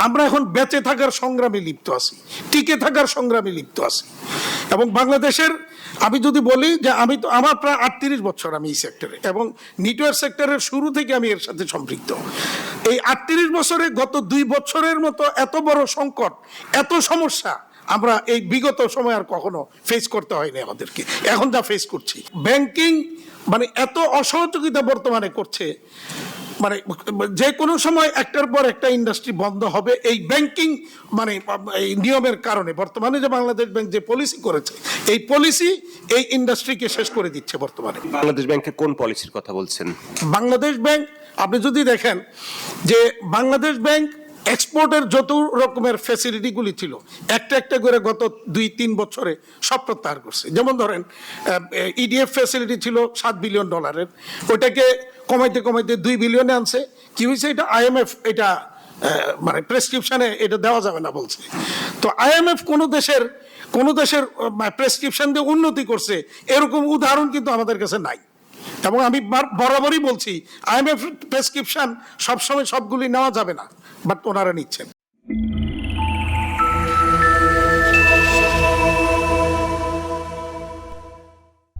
আমরা এখন বেঁচে থাকার সংগ্রামে লিপ্ত আছি, টিকে থাকার সংগ্রামে লিপ্ত আছি। এবং বাংলাদেশের আমি যদি বলি যে আমার প্রায় 38 বছর আমি এই সেক্টরে, এবং নেটওয়ার্ক সেক্টরের শুরু থেকে আমি এর সাথে সম্পৃক্ত। এই 38 বছরে গত 2 বছরের মতো এত বড় সংকট, এত সমস্যা আমরা এই বিগত সময় আর কখনো ফেস করতে হয়নি আমাদেরকে, এখন যা ফেস করছি। ব্যাংকিং মানে এত অসহযোগিতা বর্তমানে করছে, মানে যে কোনো সময় একটার পর একটা ইন্ডাস্ট্রি বন্ধ হবে এই ব্যাংকিং মানে এই নিয়মের কারণে। বর্তমানে যে বাংলাদেশ ব্যাংক যে পলিসি করেছে, এই পলিসি এই ইন্ডাস্ট্রিকে শেষ করে দিচ্ছে বর্তমানে। বাংলাদেশ ব্যাংকের কোন পলিসির কথা বলছেন? বাংলাদেশ ব্যাংক আপনি যদি দেখেন যে বাংলাদেশ ব্যাংক এক্সপোর্টের যত রকমের ফ্যাসিলিটিগুলি ছিল একটা একটা করে গত 2-3 বছরে সব প্রত্যাহার করছে। যেমন ধরেন ইডিএফ ফ্যাসিলিটি ছিল $7 বিলিয়ন, ওইটাকে কমাইতে কমাইতে 2 বিলিয়নে আনছে। কি হয়েছে? এটা IMF এটা মানে প্রেসক্রিপশনে এটা দেওয়া যাবে না বলছে। তো IMF কোন দেশের প্রেসক্রিপশন দিয়ে উন্নতি করছে এরকম উদাহরণ কিন্তু আমাদের কাছে নাই। এবং আমি বরাবরই বলছি IMF প্রেসক্রিপশন সবসময় সবগুলি নেওয়া যাবে না, বাট ওনারা নিচ্ছেন।